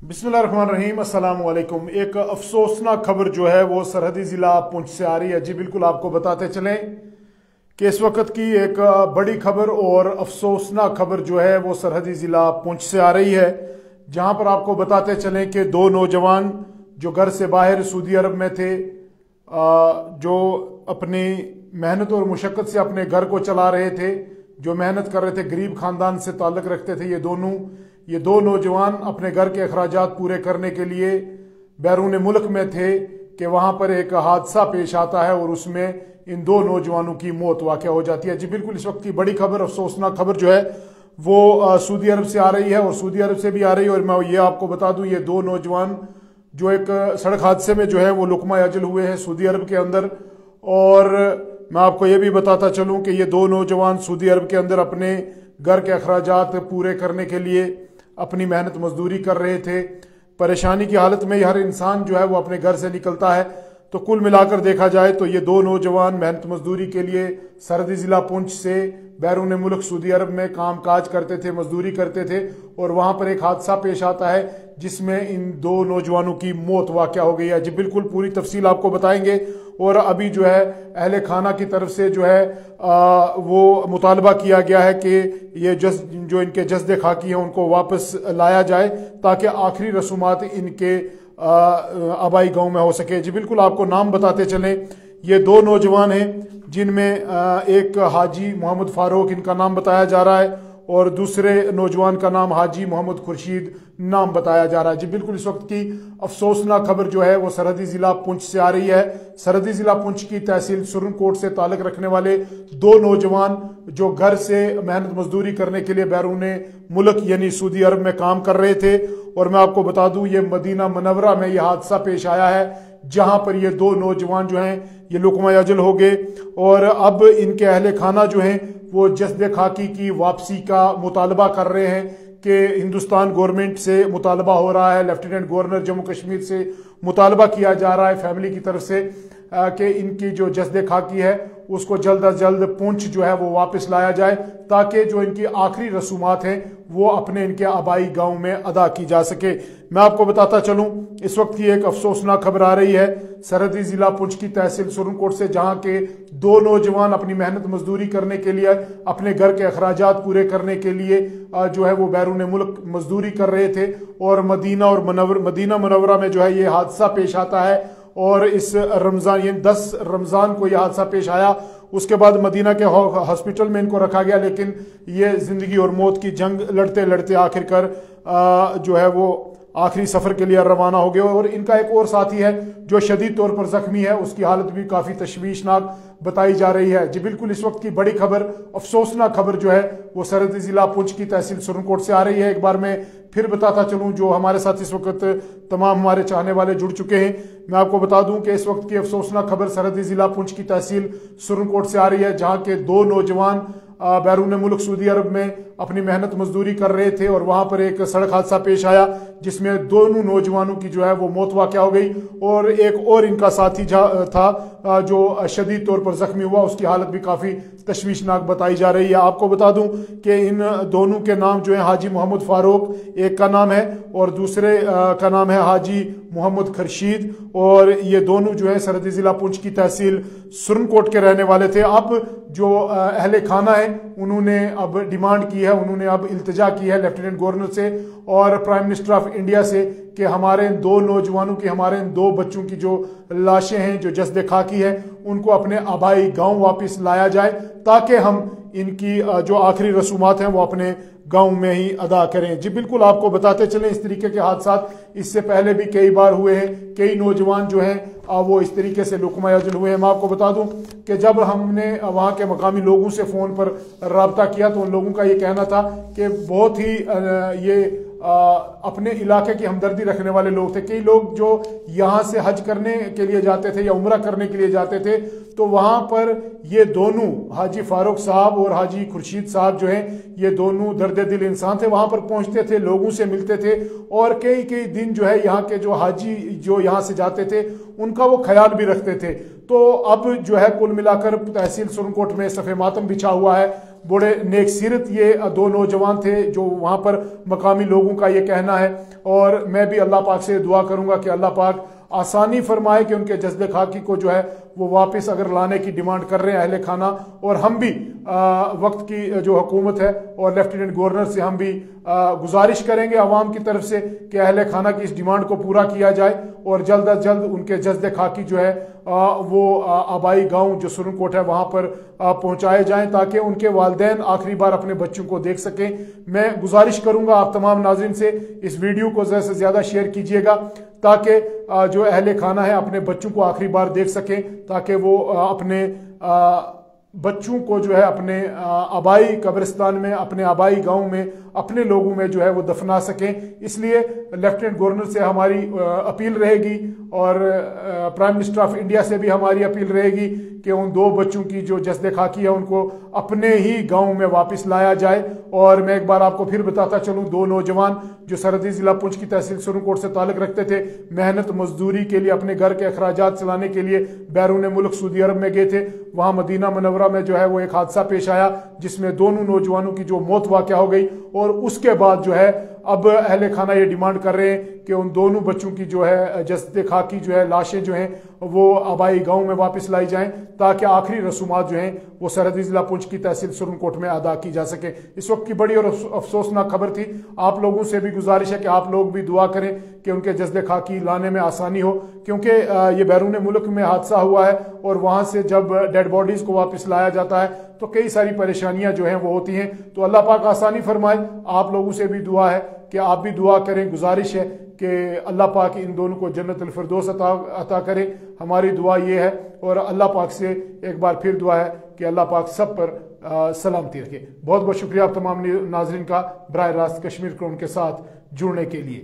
बिस्मिल्लाहिर्रहमानिर्रहीम, अस्सलाम वालेकुम। एक अफसोसनाक खबर जो है वो सरहदी ज़िला पुंछ से आ रही है। जी बिल्कुल, आपको बताते चलें कि इस वक्त की एक बड़ी खबर और अफसोसनाक खबर जो है वो सरहदी ज़िला पुंछ से आ रही है, जहां पर आपको बताते चलें कि दो नौजवान जो घर से बाहर सऊदी अरब में थे, जो अपनी मेहनत और मुशक्क़त से अपने घर को चला रहे थे, जो मेहनत कर रहे थे, गरीब ख़ानदान से ताल्लुक़ रखते थे, ये दो नौजवान अपने घर के अखराजात पूरे करने के लिए बैरून मुल्क में थे कि वहाँ पर एक हादसा पेश आता है और उसमें इन दो नौजवानों की मौत वाक़या हो जाती है। जी बिल्कुल, इस वक्त की बड़ी खबर, अफसोसनाक खबर जो है वो सऊदी अरब से आ रही है और सऊदी अरब से भी आ रही है। और मैं ये आपको बता दूं, ये दो नौजवान जो एक सड़क हादसे में जो है वो लुकमा अजल हुए हैं सऊदी अरब के अंदर। और मैं आपको ये भी बताता चलूँ कि ये दो नौजवान सऊदी अरब के अंदर अपने घर के अखराजात पूरे करने के लिए अपनी मेहनत मजदूरी कर रहे थे। परेशानी की हालत में हर इंसान जो है वो अपने घर से निकलता है। तो कुल मिलाकर देखा जाए तो ये दो नौजवान मेहनत मजदूरी के लिए सरहदी ज़िला पुंछ से बैरून मुल्क सऊदी अरब में काम काज करते थे, मजदूरी करते थे, और वहाँ पर एक हादसा पेश आता है जिसमें इन दो नौजवानों की मौत वाक़या हो गई है। जी बिल्कुल, पूरी तफसील आपको बताएंगे। और अभी जो है अहले खाना की तरफ से जो है वो मुतालबा किया गया है कि ये जो इनके जस्दे खाकी हैं उनको वापस लाया जाए ताकि आखिरी रसूमात इनके आबाई गांव में हो सके। जी बिल्कुल, आपको नाम बताते चलें, ये दो नौजवान हैं जिनमें एक हाजी मोहम्मद फारूक इनका नाम बताया जा रहा है और दूसरे नौजवान का नाम हाजी मोहम्मद खुर्शीद नाम बताया जा रहा है। जी बिल्कुल, इस वक्त की अफसोसनाक खबर जो है वो सरहदी ज़िला पुंछ से आ रही है। सरहदी ज़िला पुंछ की तहसील सुरनकोट से ताल्लुक़ रखने वाले दो नौजवान जो घर से मेहनत मजदूरी करने के लिए बैरून मुल्क यानी सऊदी अरब में काम कर रहे थे। और मैं आपको बता दूं, ये मदीना मुनव्वरा में यह हादसा पेश आया है जहां पर ये दो नौजवान जो हैं ये लुकमा अजल हो गए। और अब इनके अहले खाना जो हैं वो जस्दे खाकी की वापसी का मुतालबा कर रहे हैं कि हिंदुस्तान गवर्नमेंट से मुतालबा हो रहा है, लेफ्टिनेंट गवर्नर जम्मू कश्मीर से मुतालबा किया जा रहा है फैमिली की तरफ से कि इनकी जो जस्दे खाकी है उसको जल्द अज जल्द पुंछ जो है वो वापस लाया जाए ताकि जो इनकी आखिरी रसूमात हैं वो अपने इनके आबाई गांव में अदा की जा सके। मैं आपको बताता चलूं, इस वक्त की एक अफसोसनाक खबर आ रही है सरहदी ज़िला पुंछ की तहसील सुरनकोट से, जहां के दो नौजवान अपनी मेहनत मजदूरी करने के लिए, अपने घर के अखराजात पूरे करने के लिए जो है वो बैरून मुल्क मजदूरी कर रहे थे। और मदीना मुनव्वरा में जो है ये हादसा पेश आता है और इस रमज़ान यानी 10 रमज़ान को यह हादसा पेश आया। उसके बाद मदीना के हॉस्पिटल में इनको रखा गया, लेकिन ये ज़िंदगी और मौत की जंग लड़ते लड़ते आखिरकार जो है वो आखिरी सफ़र के लिए रवाना हो गए। और इनका एक और साथी है जो शदीद तौर पर ज़ख्मी है, उसकी हालत भी काफ़ी तशवीशनाक बताई जा रही है। जी बिल्कुल, इस वक्त की बड़ी खबर, अफसोसनाक खबर जो है वो सरहदी ज़िला पुंछ की तहसील सुरनकोट से आ रही है। एक बार मैं फिर बताता चलूं, जो हमारे साथ इस वक्त तमाम हमारे चाहने वाले जुड़ चुके हैं, मैं आपको बता दूं कि इस वक्त की अफसोसनाक खबर सरहदी ज़िला पुंछ की तहसील सुरनकोट से आ रही है, जहां के दो नौजवान बैरून मुल्क सऊदी अरब में अपनी मेहनत मजदूरी कर रहे थे और वहां पर एक सड़क हादसा पेश आया जिसमें दोनों नौजवानों की जो है वो मौत वाक़या हो गई। और एक और इनका साथी था जो शदीद तौर पर जख्मी हुआ, उसकी हालत भी काफ़ी तशवीशनाक बताई जा रही है। आपको बता दूं कि इन दोनों के नाम जो है हाजी मोहम्मद फारूक एक का नाम है और दूसरे का नाम है हाजी मोहम्मद खुर्शीद, और ये दोनों जो है सरहदी ज़िला पुंछ की तहसील सुरनकोट के रहने वाले थे। अब जो अहले खाना है उन्होंने अब डिमांड की है, उन्होंने अब इल्तिजा की है लेफ्टिनेंट गवर्नर से और प्राइम मिनिस्टर ऑफ इंडिया से कि हमारे इन दो नौजवानों की, हमारे इन दो बच्चों की जो लाशें हैं, जो जस्दे खाकी हैं, उनको अपने आबाई गांव वापस लाया जाए ताकि हम इनकी जो आखिरी रसूमात हैं वो अपने गांव में ही अदा करें। जी बिल्कुल, आपको बताते चलें, इस तरीके के हादसात इससे पहले भी कई बार हुए हैं, कई नौजवान जो हैं वो इस तरीके से लुकमा अजल हुए हैं। मैं आपको बता दूं कि जब हमने वहाँ के मकामी लोगों से फ़ोन पर रब्ता किया तो उन लोगों का ये कहना था कि बहुत ही ये अपने इलाके की हमदर्दी रखने वाले लोग थे। कई लोग जो यहाँ से हज करने के लिए जाते थे या उम्रा करने के लिए जाते थे तो वहाँ पर ये दोनों हाजी फारूक साहब और हाजी खुर्शीद साहब जो हैं ये दोनों दर्द दिल इंसान थे, वहाँ पर पहुँचते थे, लोगों से मिलते थे और कई कई दिन जो है यहाँ के जो हाजी जो यहाँ से जाते थे उनका वो ख्याल भी रखते थे। तो अब जो है कुल मिलाकर तहसील सुरनकोट में सफ़े मातम बिछा हुआ है। बड़े नेक सीरत ये दो नौजवान थे जो वहाँ पर मकामी लोगों का ये कहना है। और मैं भी अल्लाह पाक से दुआ करूँगा कि अल्लाह पाक आसानी फरमाए कि उनके जज्बे खाकी को जो है वो वापस अगर लाने की डिमांड कर रहे हैं अहले खाना, और हम भी वक्त की जो हुकूमत है और लेफ्टिनेंट गवर्नर से हम भी गुजारिश करेंगे आवाम की तरफ से कि अहले खाना की इस डिमांड को पूरा किया जाए और जल्द अज जल्द उनके जज्बे खाकी जो है वो आबाई गांव जो सुरनकोट है वहाँ पर पहुँचाए जाएं ताकि उनके वालिदैन आखिरी बार अपने बच्चों को देख सकें। मैं गुजारिश करूँगा आप तमाम नाज़रीन से इस वीडियो को ज़्यादा से ज़्यादा शेयर कीजिएगा ताकि जो अहले खाना है अपने बच्चों को आखिरी बार देख सकें, ताकि वो अपने बच्चों को जो है अपने आबाई कब्रिस्तान में, अपने आबाई गांव में, अपने लोगों में जो है वो दफना सकें। इसलिए लेफ्टिनेंट गवर्नर से हमारी अपील रहेगी और प्राइम मिनिस्टर ऑफ इंडिया से भी हमारी अपील रहेगी कि उन दो बच्चों की जो जस्दे खाकी है उनको अपने ही गांव में वापस लाया जाए। और मैं एक बार आपको फिर बताता चलूं, दो नौजवान जो सरहदी जिला पुंछ की तहसील सुरनकोट से ताल्लुक रखते थे, मेहनत मजदूरी के लिए अपने घर के अखराजात चलाने के लिए बैरून मुल्क सऊदी अरब में गए थे। वहां मदीना मुनव्वरा में जो है वो एक हादसा पेश आया जिसमें दोनों नौजवानों की जो मौत वाक़या हो गई। और उसके बाद जो है अब अहले खाना ये डिमांड कर रहे हैं कि उन दोनों बच्चों की जो है जस्ते खाकी जो है लाशें जो हैं वो आबाई गांव में वापस लाई जाएं ताकि आखिरी रसूमात जो हैं वो सरहदी जिला पुंछ की तहसील सुरनकोट में अदा की जा सके। इस वक्त की बड़ी और अफसोसनाक खबर थी। आप लोगों से भी गुजारिश है कि आप लोग भी दुआ करें कि उनके जस्दे खाकी लाने में आसानी हो, क्योंकि ये बैरून मुल्क में हादसा हुआ है और वहां से जब डेड बॉडीज को वापस लाया जाता है तो कई सारी परेशानियां जो हैं वो होती हैं। तो अल्लाह पाक आसानी फरमाए। आप लोगों से भी दुआ है कि आप भी दुआ करें। गुजारिश है कि अल्लाह पाक इन दोनों को जन्नतुल फिरदौस अता करे। हमारी दुआ ये है और अल्लाह पाक से एक बार फिर दुआ है कि अल्लाह पाक सब पर सलामती रखे। बहुत बहुत शुक्रिया आप तमाम नाजरीन का बराह रास्त कश्मीर क्राउन के साथ जुड़ने के लिए।